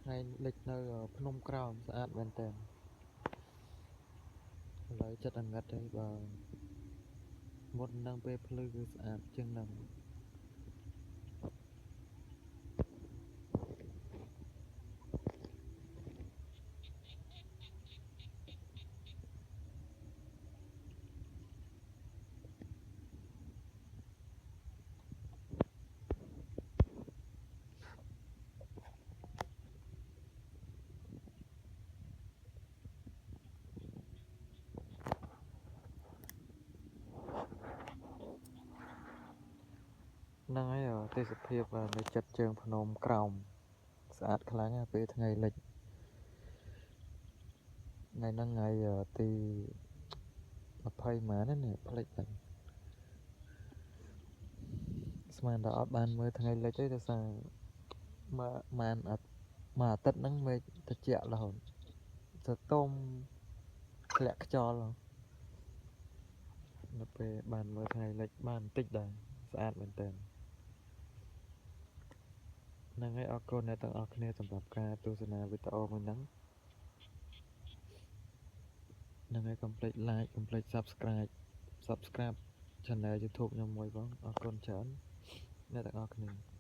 ថ្ងៃលិចនៅភ្នំក្រោមស្អាតមែនតើឥឡូវចិត្តអាណិតហើយបើមុននឹងពេលភ្លឺគឺស្អាតជាងនឹងហ្នឹងហើយទេសភាពនៅចិត្តជើងភ្នំក្រោមស្អាតខ្លាំងពេលថ្ងៃលិចថ្ងៃហ្នឹងថ្ងៃទី20ម៉ាននេះផ្លេចបាញ់ស្មានតែអត់បានមើលថ្ងៃលិចទេដោយសារម៉ានមួយអាទិត្យហ្នឹងមេឃត្រជាក់រហូតទៅទុំធ្លាក់ខ្យល់នៅពេលបានមើលថ្ងៃលិចបានបន្តិចដែរស្អាតមែនតើហ្នឹងហើយអរគុណអ្នកទាំងអស់គ្នាសម្រាប់ការទស្សនាវីដេអូមួយហ្នឹងហ្នឹងហើយកុំភ្លេច like កុំភ្លេច subscribe channel YouTube ខ្ញុំមួយផងអរគុណច្រើនអ្នកទាំងអស់គ្នា